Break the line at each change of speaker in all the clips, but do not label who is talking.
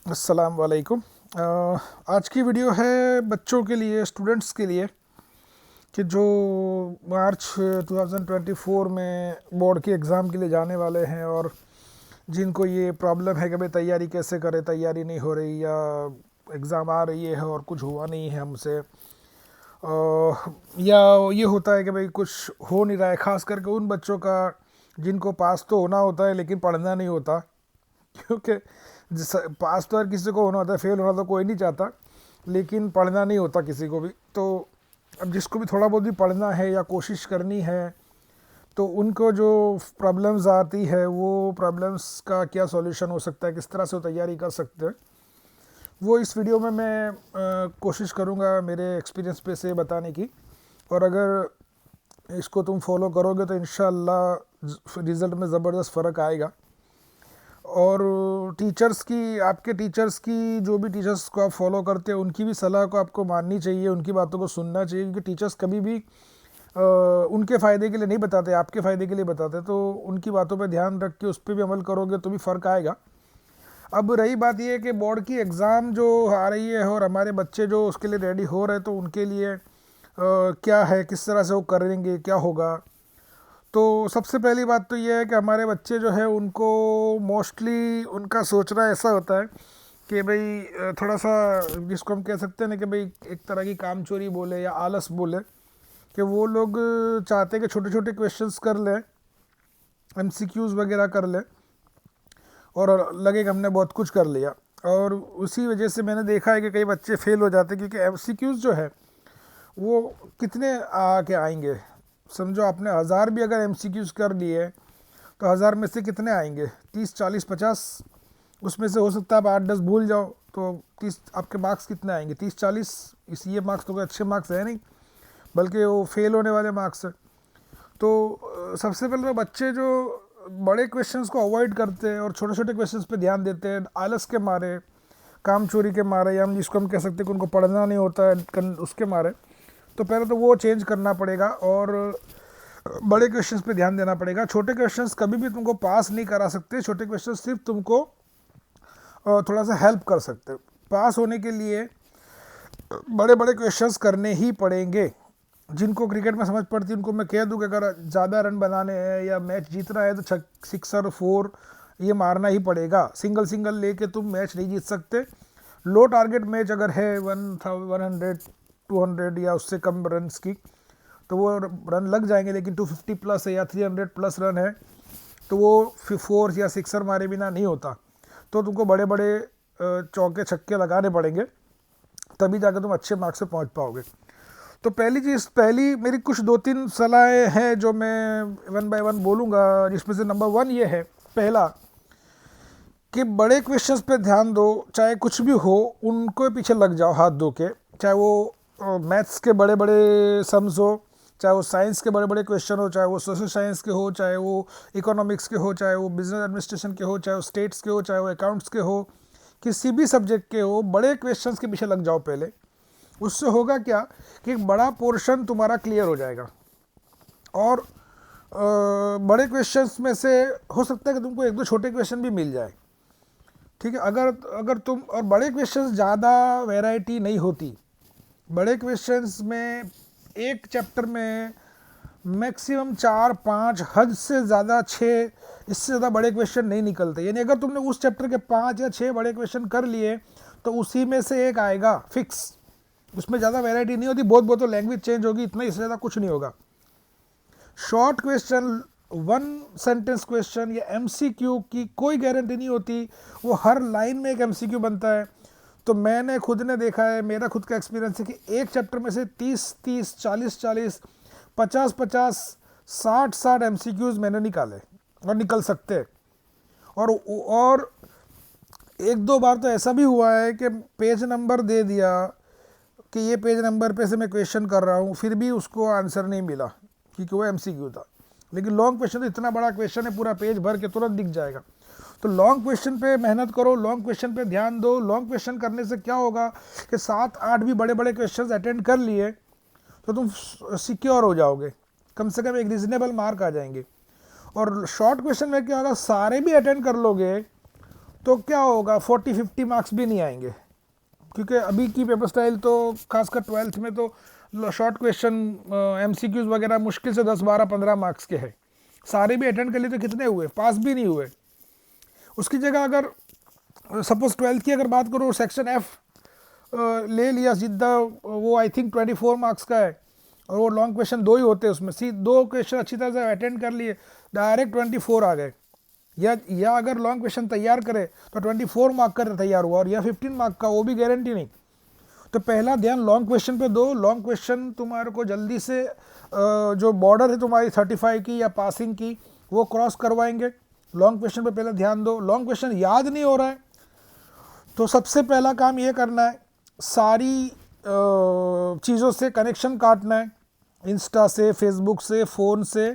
अस्सलाम वालेकुम। आज की वीडियो है बच्चों के लिए, स्टूडेंट्स के लिए, कि जो मार्च 2024 में बोर्ड के एग्ज़ाम के लिए जाने वाले हैं और जिनको ये प्रॉब्लम है कि भाई तैयारी कैसे करें, तैयारी नहीं हो रही या एग्ज़ाम आ रही है और कुछ हुआ नहीं है हमसे, या ये होता है कि भाई कुछ हो नहीं रहा है, ख़ास करके उन बच्चों का जिनको पास तो होना होता है लेकिन पढ़ना नहीं होता। क्योंकि जिस पास तो हर किसी को होना होता है, फेल होना तो कोई नहीं चाहता, लेकिन पढ़ना नहीं होता किसी को भी। तो अब जिसको भी थोड़ा बहुत भी पढ़ना है या कोशिश करनी है, तो उनको जो प्रॉब्लम्स आती है वो प्रॉब्लम्स का क्या सॉल्यूशन हो सकता है, किस तरह से वो तैयारी कर सकते हैं, वो इस वीडियो में मैं कोशिश करूँगा मेरे एक्सपीरियंस पे से बताने की। और अगर इसको तुम फॉलो करोगे तो इंशाल्लाह रिज़ल्ट में ज़बरदस्त फ़र्क आएगा। और टीचर्स की, आपके टीचर्स की, जो भी टीचर्स को आप फॉलो करते हैं उनकी भी सलाह को आपको माननी चाहिए, उनकी बातों को सुनना चाहिए, क्योंकि टीचर्स कभी भी उनके फ़ायदे के लिए नहीं बताते, आपके फ़ायदे के लिए बताते। तो उनकी बातों पर ध्यान रख के उस पर भी अमल करोगे तो भी फ़र्क आएगा। अब रही बात ये है कि बोर्ड की एग्ज़ाम जो आ रही है और हमारे बच्चे जो उसके लिए रेडी हो रहे हैं, तो उनके लिए क्या है, किस तरह से वो करेंगे, क्या होगा। तो सबसे पहली बात तो ये है कि हमारे बच्चे जो है उनको मोस्टली उनका सोचना ऐसा होता है कि भाई थोड़ा सा, जिसको हम कह सकते हैं ना कि भाई एक तरह की काम चोरी बोले या आलस बोले, कि वो लोग चाहते हैं कि छोटे छोटे क्वेश्चंस कर लें, एमसीक्यूज़ वगैरह कर लें और लगे कि हमने बहुत कुछ कर लिया। और उसी वजह से मैंने देखा है कि कई बच्चे फेल हो जाते हैं, क्योंकि एमसीक्यूज़ जो है वो कितने आके आएंगे। समझो आपने 1000 भी अगर एमसीक्यूज़ कर लिए तो 1000 में से कितने आएंगे, 30 40 50। उसमें से हो सकता है आप 8 10 भूल जाओ, तो 30 आपके मार्क्स कितने आएंगे, 30 40। इस ये मार्क्स तो कोई अच्छे मार्क्स है नहीं, बल्कि वो फेल होने वाले मार्क्स है। तो सबसे पहले तो बच्चे जो बड़े क्वेश्चंस को अवॉइड करते हैं और छोटे छोटे क्वेश्चंस पे ध्यान देते हैं, आलस के मारे, काम चोरी के मारे, या हम जिसको हम कह सकते हैं कि उनको पढ़ना नहीं होता है उसके मारे, तो पहले तो वो चेंज करना पड़ेगा और बड़े क्वेश्चंस पे ध्यान देना पड़ेगा। छोटे क्वेश्चंस कभी भी तुमको पास नहीं करा सकते, छोटे क्वेश्चंस सिर्फ तुमको थोड़ा सा हेल्प कर सकते। पास होने के लिए बड़े बड़े क्वेश्चंस करने ही पड़ेंगे। जिनको क्रिकेट में समझ पड़ती है उनको मैं कह दूँ कि अगर ज़्यादा रन बनाने हैं या मैच जीतना है तो सिक्सर 4 ये मारना ही पड़ेगा। सिंगल सिंगल लेके तुम मैच नहीं जीत सकते। लो टारगेट मैच अगर है 100 200 या उससे कम रन की, तो वो रन लग जाएंगे, लेकिन 250 प्लस है या 300 प्लस रन है तो वो 4 या सिक्सर मारे बिना नहीं होता। तो तुमको बड़े बड़े चौके छक्के लगाने पड़ेंगे, तभी जाकर तुम अच्छे मार्क्स से पहुंच पाओगे। तो पहली मेरी कुछ 2-3 सलाहें हैं जो मैं वन बाय वन बोलूँगा, जिसमें से नंबर 1 ये है, पहला, कि बड़े क्वेश्चंस पे ध्यान दो, चाहे कुछ भी हो उनको पीछे लग जाओ हाथ धो के। चाहे वो मैथ्स के बड़े बड़े सम्स हो, चाहे वो साइंस के बड़े बड़े क्वेश्चन हो, चाहे वो सोशल साइंस के हो, चाहे वो इकोनॉमिक्स के हो, चाहे वो बिजनेस एडमिनिस्ट्रेशन के हो, चाहे वो स्टेट्स के हो, चाहे वो अकाउंट्स के हो, किसी भी सब्जेक्ट के हो, बड़े क्वेश्चंस के पीछे लग जाओ पहले। उससे होगा क्या कि एक बड़ा पोर्शन तुम्हारा क्लियर हो जाएगा। और बड़े क्वेश्चंस में से हो सकता है कि तुमको एक दो छोटे क्वेश्चन भी मिल जाए, ठीक है। अगर अगर तुम, और बड़े क्वेश्चंस ज़्यादा वैरायटी नहीं होती। बड़े क्वेश्चंस में एक चैप्टर में मैक्सिमम 4-5, हद से ज़्यादा 6, इससे ज़्यादा बड़े क्वेश्चन नहीं निकलते। यानी अगर तुमने उस चैप्टर के 5 या 6 बड़े क्वेश्चन कर लिए तो उसी में से एक आएगा फिक्स। उसमें ज़्यादा वैरायटी नहीं होती, बहुत बहुत तो लैंग्वेज चेंज होगी, इतना, इससे ज़्यादा कुछ नहीं होगा। शॉर्ट क्वेश्चन, 1 सेंटेंस क्वेश्चन या एमसीक्यू की कोई गारंटी नहीं होती, वो हर लाइन में एक एमसीक्यू बनता है। तो मैंने खुद ने देखा है, मेरा खुद का एक्सपीरियंस है कि एक चैप्टर में से 30-30, 40-40, 50-50, 60-60 एमसीक्यूज़ मैंने निकाले और निकल सकते। और एक दो बार तो ऐसा भी हुआ है कि पेज नंबर दे दिया कि ये पेज नंबर पे से मैं क्वेश्चन कर रहा हूँ, फिर भी उसको आंसर नहीं मिला क्योंकि वो एमसीक्यू था। लेकिन लॉन्ग क्वेश्चन तो इतना बड़ा क्वेश्चन है, पूरा पेज भर के तुरंत दिख जाएगा। तो लॉन्ग क्वेश्चन पे मेहनत करो, लॉन्ग क्वेश्चन पे ध्यान दो। लॉन्ग क्वेश्चन करने से क्या होगा कि 7-8 भी बड़े बड़े क्वेश्चंस अटेंड कर लिए तो तुम सिक्योर हो जाओगे, कम से कम एक रीजनेबल मार्क आ जाएंगे। और शॉर्ट क्वेश्चन में क्या होगा, सारे भी अटेंड कर लोगे तो क्या होगा, 40-50 मार्क्स भी नहीं आएंगे, क्योंकि अभी की पेपर स्टाइल तो खासकर 12th में तो शॉर्ट क्वेश्चन MCQs वगैरह मुश्किल से 10-12-15 मार्क्स के हैं। सारे भी अटेंड कर लिए तो कितने हुए, पास भी नहीं हुए। उसकी जगह अगर सपोज 12th की अगर बात करो, सेक्शन F ले लिया सीधा, वो आई थिंक 24 मार्क्स का है, और वो लॉन्ग क्वेश्चन 2 ही होते हैं उसमें, 2 क्वेश्चन अच्छी तरह से अटेंड कर लिए, डायरेक्ट 24 आ गए। या अगर लॉन्ग क्वेश्चन तैयार करे तो 24 मार्क का तैयार हुआ, और या 15 मार्क का, वो भी गारंटी नहीं। तो पहला ध्यान लॉन्ग क्वेश्चन पे दो। लॉन्ग क्वेश्चन तुम्हारे को जल्दी से जो बॉर्डर है तुम्हारी 35 की या पासिंग की, वो क्रॉस करवाएंगे। लॉन्ग क्वेश्चन पे पहले ध्यान दो। लॉन्ग क्वेश्चन याद नहीं हो रहा है तो सबसे पहला काम ये करना है, सारी चीज़ों से कनेक्शन काटना है, इंस्टा से, फेसबुक से, फ़ोन से,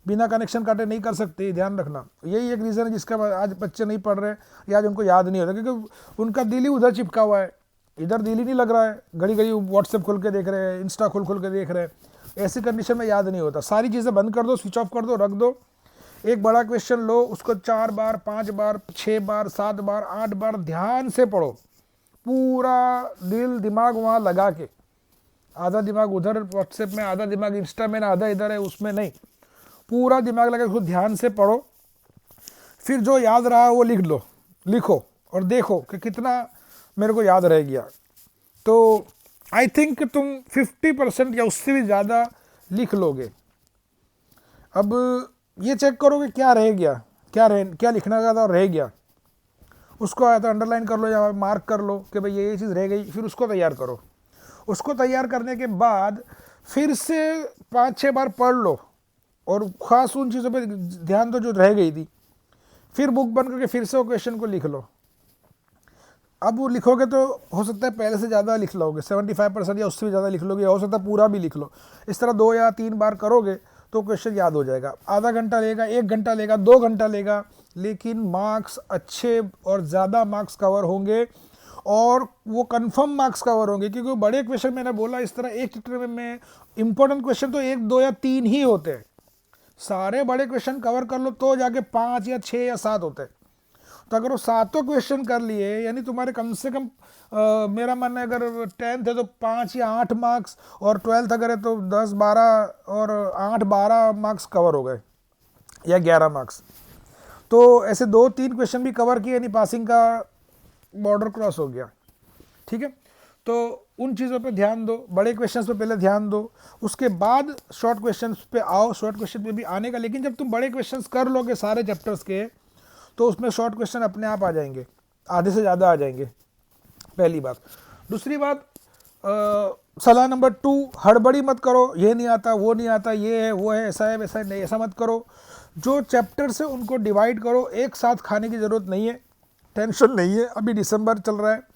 बिना कनेक्शन काटे नहीं कर सकते, ध्यान रखना। यही एक रीज़न है जिसका आज बच्चे नहीं पढ़ रहे या आज उनको याद नहीं होता, क्योंकि उनका दिल ही उधर चिपका हुआ है, इधर दिल ही नहीं लग रहा है, घड़ी घड़ी व्हाट्सएप खोल के देख रहे हैं, इंस्टा खोल के देख रहे हैं। ऐसी कंडीशन में याद नहीं होता। सारी चीज़ें बंद कर दो, स्विच ऑफ कर दो, रख दो। एक बड़ा क्वेश्चन लो, उसको 4 बार, 5 बार, 6 बार, 7 बार, 8 बार ध्यान से पढ़ो, पूरा दिल दिमाग वहाँ लगा के। आधा दिमाग उधर व्हाट्सएप में, आधा दिमाग इंस्टा में, ना आधा इधर है उसमें, नहीं, पूरा दिमाग लगा के उसको ध्यान से पढ़ो। फिर जो याद रहा वो लिख लो, लिखो और देखो कि कितना मेरे को याद रह गया। तो आई थिंक तुम 50% या उससे भी ज़्यादा लिख लोगे। अब ये चेक करो कि क्या रह गया, क्या लिखना का था और रह गया, उसको आया तो अंडरलाइन कर लो या मार्क कर लो कि भाई ये चीज़ रह गई। फिर उसको तैयार करो। उसको तैयार करने के बाद फिर से 5-6 बार पढ़ लो और ख़ास उन चीज़ों पे ध्यान दो जो रह गई थी। फिर बुक बंद करके फिर से वो क्वेश्चन को लिख लो। अब वो लिखोगे तो हो सकता है पहले से ज़्यादा लिख लोगे, 75% या उससे भी ज़्यादा लिख लोगे, या हो सकता है पूरा भी लिख लो। इस तरह 2 या 3 बार करोगे तो क्वेश्चन याद हो जाएगा। आधा घंटा लेगा, 1 घंटा लेगा, 2 घंटा लेगा, लेकिन मार्क्स अच्छे और ज़्यादा मार्क्स कवर होंगे, और वो कंफर्म मार्क्स कवर होंगे। क्योंकि बड़े क्वेश्चन मैंने बोला इस तरह एक चैप्टर में इंपॉर्टेंट क्वेश्चन तो 1, 2 या 3 ही होते हैं। सारे बड़े क्वेश्चन कवर कर लो तो जाके 5 या 6 या 7 होते हैं। तो अगर वो 7 क्वेश्चन कर लिए, यानी तुम्हारे कम से कम मेरा मानना है अगर 10th है तो 5 या 8 मार्क्स, और 12th अगर है तो 10-12 और 8-12 मार्क्स कवर हो गए, या 11 मार्क्स। तो ऐसे 2-3 क्वेश्चन भी कवर किए, यानी पासिंग का बॉर्डर क्रॉस हो गया। ठीक है, तो उन चीज़ों पे ध्यान दो, बड़े क्वेश्चंस पे पहले ध्यान दो, उसके बाद शॉर्ट क्वेश्चंस पे आओ। शॉर्ट क्वेश्चन पे भी आने का, लेकिन जब तुम बड़े क्वेश्चंस कर लोगे सारे चैप्टर्स के, तो उसमें शॉर्ट क्वेश्चन अपने आप आ जाएंगे, आधे से ज़्यादा आ जाएंगे, पहली बात। दूसरी बात, सलाह नंबर 2, हड़बड़ी मत करो, ये नहीं आता, वो नहीं आता, ये है, वो है, ऐसा है, वैसा है, नहीं, ऐसा मत करो। जो चैप्टर्स है उनको डिवाइड करो, एक साथ खाने की ज़रूरत नहीं है, टेंशन नहीं है। अभी दिसंबर चल रहा है,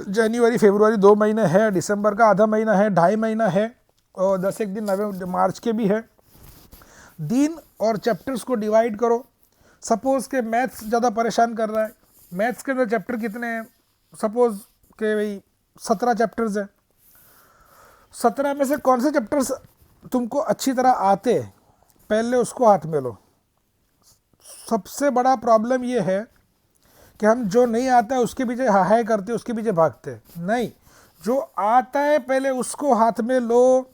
जनवरी फरवरी 2 महीने है, दिसंबर का आधा महीना है, 2.5 महीना है, और 10 दिन नवंबर मार्च के भी है। दिन और चैप्टर्स को डिवाइड करो। सपोज़ के मैथ्स ज़्यादा परेशान कर रहा है, मैथ्स के अंदर चैप्टर कितने हैं, सपोज़ के भाई 17 चैप्टर्स हैं। 17 में से कौन से चैप्टर्स तुमको अच्छी तरह आते, पहले उसको हाथ में लो। सबसे बड़ा प्रॉब्लम ये है कि हम जो नहीं आता है उसके पीछे हाय करते, उसके पीछे भागते। नहीं, जो आता है पहले उसको हाथ में लो।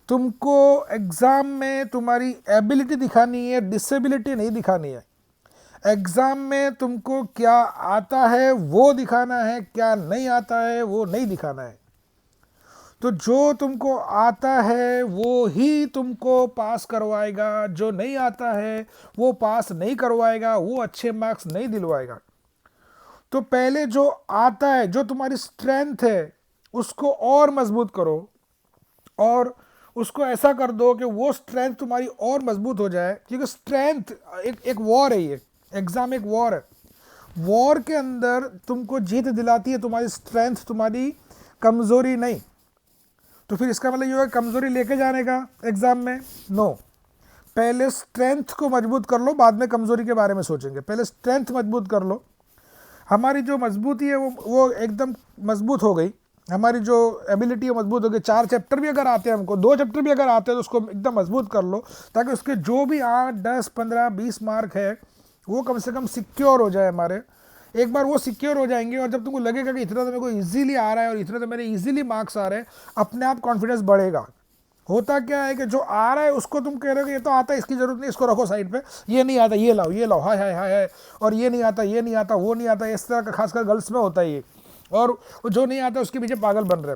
तुमको एग्ज़ाम में तुम्हारी एबिलिटी दिखानी है, डिसेबिलिटी नहीं दिखानी है। एग्ज़ाम में तुमको क्या आता है वो दिखाना है, क्या नहीं आता है वो नहीं दिखाना है। तो जो तुमको आता है वो ही तुमको पास करवाएगा, जो नहीं आता है वो पास नहीं करवाएगा, वो अच्छे मार्क्स नहीं दिलवाएगा। तो पहले जो आता है, जो तुम्हारी स्ट्रेंथ है, उसको और मजबूत करो, और उसको ऐसा कर दो कि वो स्ट्रेंथ तुम्हारी और मजबूत हो जाए। क्योंकि स्ट्रेंथ एक वॉर है, ये एग्ज़ाम एक वॉर है। वॉर के अंदर तुमको जीत दिलाती है तुम्हारी स्ट्रेंथ, तुम्हारी कमज़ोरी नहीं। तो फिर इसका मतलब ये होगा कमज़ोरी लेके जाने का एग्ज़ाम में, नो। पहले स्ट्रेंथ को मजबूत कर लो, बाद में कमज़ोरी के बारे में सोचेंगे। पहले स्ट्रेंथ मजबूत कर लो। हमारी जो मजबूती है वो एकदम मजबूत हो गई, हमारी जो एबिलिटी है मजबूत हो गई। 4 चैप्टर भी अगर आते हैं हमको, 2 चैप्टर भी अगर आते हैं तो उसको एकदम मजबूत कर लो, ताकि उसके जो भी 8, 10, 15, 20 मार्क है वो कम से कम सिक्योर हो जाए हमारे। एक बार वो सिक्योर हो जाएंगे और जब तुमको लगेगा कि इतना तो मेरे को ईजिली आ रहा है और इतना तो मेरे ईजिली मार्क्स आ रहे हैं, अपने आप कॉन्फिडेंस बढ़ेगा। होता क्या है कि जो आ रहा है उसको तुम कह रहे हो कि ये तो आता है, इसकी जरूरत नहीं, इसको रखो साइड पे, ये नहीं आता ये लाओ, ये लाओ, हाय हाय हाय हाय, और ये नहीं आता, ये नहीं आता, वो नहीं आता, इस तरह का खासकर गर्ल्स में होता है ये। और वो जो नहीं आता उसके पीछे पागल बन रहे।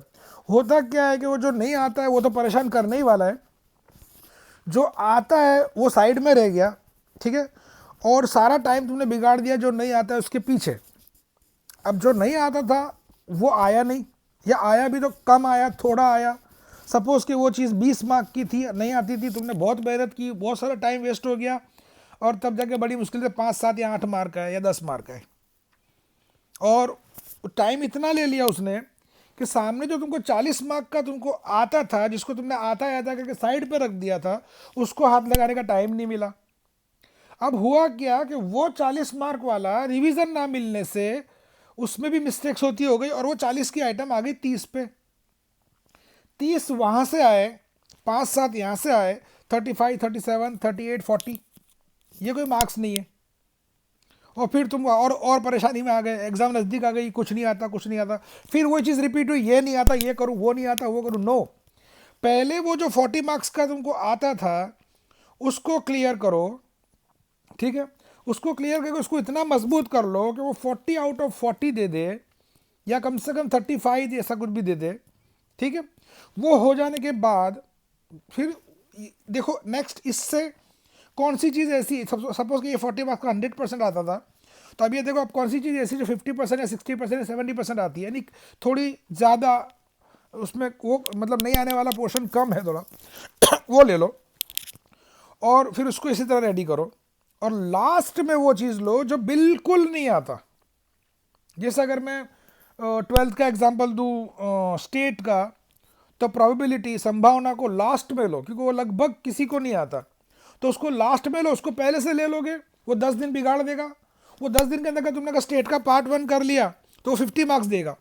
होता क्या है कि वो जो नहीं आता है वो तो परेशान करने ही वाला है, जो आता है वो साइड में रह गया, ठीक है, और सारा टाइम तुमने बिगाड़ दिया जो नहीं आता है उसके पीछे। अब जो नहीं आता था वो आया नहीं, या आया भी तो कम आया, थोड़ा आया। सपोज कि वो चीज़ 20 मार्क की थी, नहीं आती थी, तुमने बहुत मेहनत की, बहुत सारा टाइम वेस्ट हो गया, और तब जाके बड़ी मुश्किल से 5, 7 या 8 मार्क है या 10 मार्क है। और टाइम इतना ले लिया उसने कि सामने जो तुमको 40 मार्क का तुमको आता था, जिसको तुमने आता आता करके साइड पे रख दिया था, उसको हाथ लगाने का टाइम नहीं मिला। अब हुआ क्या कि वो 40 मार्क वाला रिवीजन ना मिलने से उसमें भी मिस्टेक्स होती हो गई, और वो 40 की आइटम आ गई 30 पे। 30 वहाँ से आए, 5, 7 यहाँ से आए, 35, 37, 38, 40, ये कोई मार्क्स नहीं है। और फिर तुम और परेशानी में आ गए, एग्ज़ाम नज़दीक आ गई, कुछ नहीं आता, कुछ नहीं आता, फिर वही चीज़ रिपीट हुई, ये नहीं आता ये करूँ, वो नहीं आता वो करूँ। नो, पहले वो जो 40 मार्क्स का तुमको आता था उसको क्लियर करो, ठीक है, उसको क्लियर करके उसको इतना मजबूत कर लो कि वो 40 आउट ऑफ 40 दे दे, या कम से कम 35 ऐसा कुछ भी दे दे, ठीक है। वो हो जाने के बाद फिर देखो नेक्स्ट इससे कौन सी चीज़ ऐसी, सपोज कि ये 40 मार्क्स का 100% आता था, तो अब ये देखो अब कौन सी चीज़ ऐसी जो 50% या 60% या 70% आती है, यानी थोड़ी ज़्यादा उसमें वो मतलब नहीं आने वाला पोर्शन कम है थोड़ा वो ले लो, और फिर उसको इसी तरह रेडी करो, और लास्ट में वो चीज़ लो जो बिल्कुल नहीं आता। जैसे अगर मैं 12th का एग्जांपल दूँ स्टेट का, तो प्रोबेबिलिटी संभावना को लास्ट में लो, क्योंकि वो लगभग किसी को नहीं आता, तो उसको लास्ट में लो। उसको पहले से ले लोगे वो 10 दिन बिगाड़ देगा। वो 10 दिन के अंदर तुमने का स्टेट का पार्ट 1 कर लिया तो वो 50 मार्क्स देगा,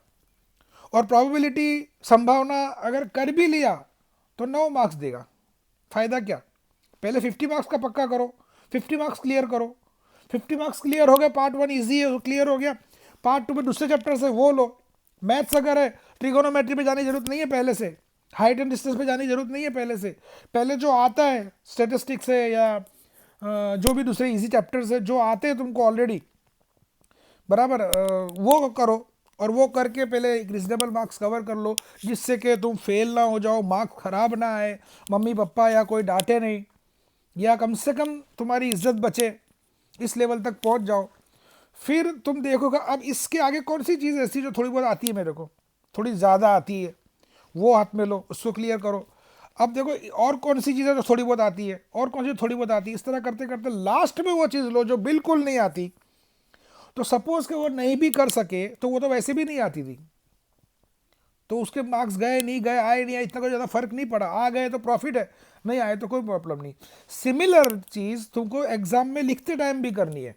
और प्रोबेबिलिटी संभावना अगर कर भी लिया तो 9 मार्क्स देगा। फ़ायदा क्या, पहले 50 मार्क्स का पक्का करो, 50 मार्क्स क्लियर करो। 50 मार्क्स क्लियर हो गए, पार्ट 1 ईजी है, क्लियर हो गया। पार्ट 2 में दूसरे चैप्टर से वो लो। मैथ्स अगर है, ट्रिगोनोमेट्री पे जाने की जरूरत नहीं है पहले से, हाइट एंड डिस्टेंस पे जाने की जरूरत नहीं है पहले से। पहले जो आता है स्टेटिस्टिक्स है या जो भी दूसरे इजी चैप्टर्स है जो आते हैं तुमको ऑलरेडी, बराबर, वो करो, और वो करके पहले एक रिजनेबल मार्क्स कवर कर लो, जिससे कि तुम फेल ना हो जाओ, मार्क्स ख़राब ना आए, मम्मी पापा या कोई डांटे नहीं, या कम से कम तुम्हारी इज्जत बचे, इस लेवल तक पहुंच जाओ। फिर तुम देखोगे अब इसके आगे कौन सी चीज़ ऐसी जो थोड़ी बहुत आती है, मेरे को थोड़ी ज़्यादा आती है, वो हाथ में लो, उसको क्लियर करो। अब देखो और कौन सी चीज़ें जो थोड़ी बहुत आती है, और कौन सी थोड़ी बहुत आती है, इस तरह करते करते लास्ट में वो चीज़ लो जो बिल्कुल नहीं आती। तो सपोज कि वो नहीं भी कर सके तो वो तो वैसे भी नहीं आती थी, तो उसके मार्क्स गए नहीं गए, आए नहीं आए, इतना कोई ज़्यादा फर्क नहीं पड़ा। आ गए तो प्रॉफिट है, नहीं आए तो कोई प्रॉब्लम नहीं। सिमिलर चीज़ तुमको एग्जाम में लिखते टाइम भी करनी है।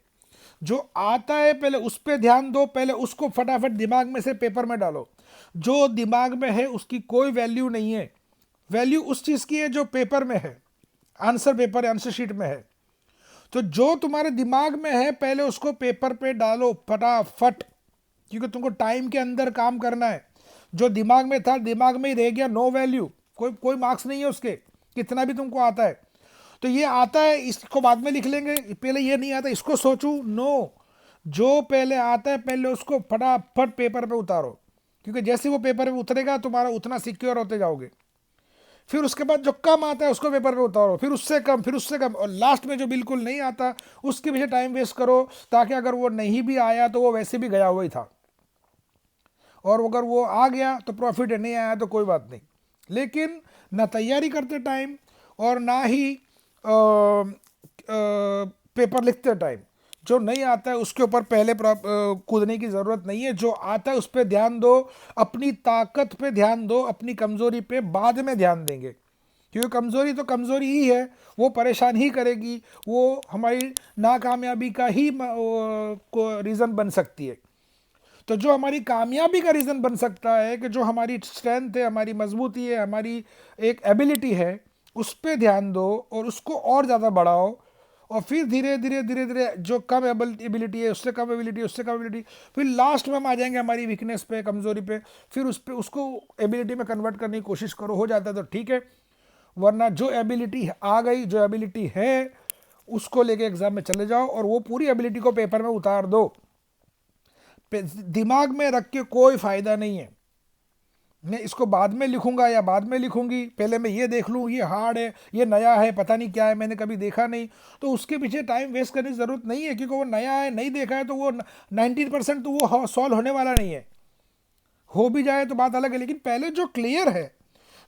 जो आता है पहले उस पर ध्यान दो, पहले उसको फटाफट दिमाग में से पेपर में डालो। जो दिमाग में है उसकी कोई वैल्यू नहीं है, वैल्यू उस चीज़ की है जो पेपर में है, आंसर पेपर आंसर शीट में है। तो जो तुम्हारे दिमाग में है पहले उसको पेपर पे डालो फटाफट, क्योंकि तुमको टाइम के अंदर काम करना है। जो दिमाग में था दिमाग में ही रह गया, नो वैल्यू, कोई कोई मार्क्स नहीं है उसके, कितना भी तुमको आता है। तो ये आता है इसको बाद में लिख लेंगे, पहले ये नहीं आता इसको सोचूं, नो, जो पहले आता है पहले उसको फटाफट पेपर पे उतारो, क्योंकि जैसे वो पेपर पे उतरेगा तुम्हारा उतना सिक्योर होते जाओगे। फिर उसके बाद जो कम आता है उसको पेपर पे उतारो, फिर उससे कम, फिर उससे कम, और लास्ट में जो बिल्कुल नहीं आता उसके पीछे टाइम वेस्ट करो, ताकि अगर वो नहीं भी आया तो वो वैसे भी गया हुआ ही था, और अगर वो आ गया तो प्रॉफिट है, नहीं आया तो कोई बात नहीं। लेकिन ना तैयारी करते टाइम और ना ही पेपर लिखते टाइम जो नहीं आता है उसके ऊपर पहले कूदने की ज़रूरत नहीं है। जो आता है उस पर ध्यान दो, अपनी ताकत पे ध्यान दो, अपनी कमज़ोरी पे बाद में ध्यान देंगे, क्योंकि कमज़ोरी तो कमज़ोरी ही है, वो परेशान ही करेगी, वो हमारी नाकामयाबी का ही को रीज़न बन सकती है। तो जो हमारी कामयाबी का रीज़न बन सकता है, कि जो हमारी स्ट्रेंथ है, हमारी मजबूती है, हमारी एक एबिलिटी है, उस पर ध्यान दो और उसको और ज़्यादा बढ़ाओ, और फिर धीरे धीरे धीरे धीरे जो कम एबिलिटी है उससे कम एबिलिटी, उससे कम एबिलिटी, फिर लास्ट में हम आ जाएंगे हमारी वीकनेस पे, कमजोरी पे, फिर उस पे उसको एबिलिटी में कन्वर्ट करने की कोशिश करो, हो जाता है तो ठीक है, वरना जो एबिलिटी आ गई, जो एबिलिटी है उसको लेके एग्जाम में चले जाओ और वो पूरी एबिलिटी को पेपर में उतार दो। दिमाग में रख के कोई फायदा नहीं है, मैं इसको बाद में लिखूंगा या बाद में लिखूंगी, पहले मैं ये देख लूँ, ये हार्ड है, ये नया है, पता नहीं क्या है, मैंने कभी देखा नहीं, तो उसके पीछे टाइम वेस्ट करने की ज़रूरत नहीं है, क्योंकि वो नया है, नहीं देखा है, तो वो 90% तो वो सॉल्व होने वाला नहीं है। हो भी जाए तो बात अलग है, लेकिन पहले जो क्लियर है,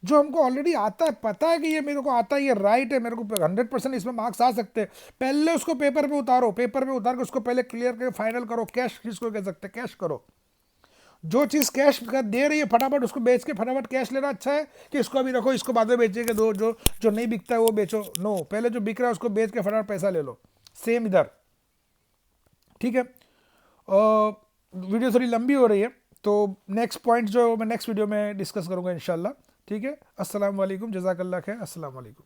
जो हमको ऑलरेडी आता है, पता है कि ये मेरे को आता है, ये राइट है, मेरे को 100% इसमें मार्क्स आ सकते हैं, पहले उसको पेपर पे उतारो, पेपर पे उतार के उसको पहले क्लियर करके फाइनल करो। कैश किसको कह सकते हैं, कैश करो। जो चीज़ कैश का दे रही है फटाफट उसको बेच के फटाफट कैश लेना अच्छा है, कि इसको अभी रखो, इसको बाद में बेचेंगे, दो जो जो नहीं बिकता है वो बेचो। नो, पहले जो बिक रहा है उसको बेच के फटाफट पैसा ले लो। सेम इधर, ठीक है। वीडियो थोड़ी लंबी हो रही है, तो नेक्स्ट पॉइंट जो मैं नेक्स्ट वीडियो में डिस्कस करूंगा इंशाल्लाह, ठीक है। अस्सलाम वालेकुम, जज़ाकल्लाह खैर, अस्सलाम वालेकुम।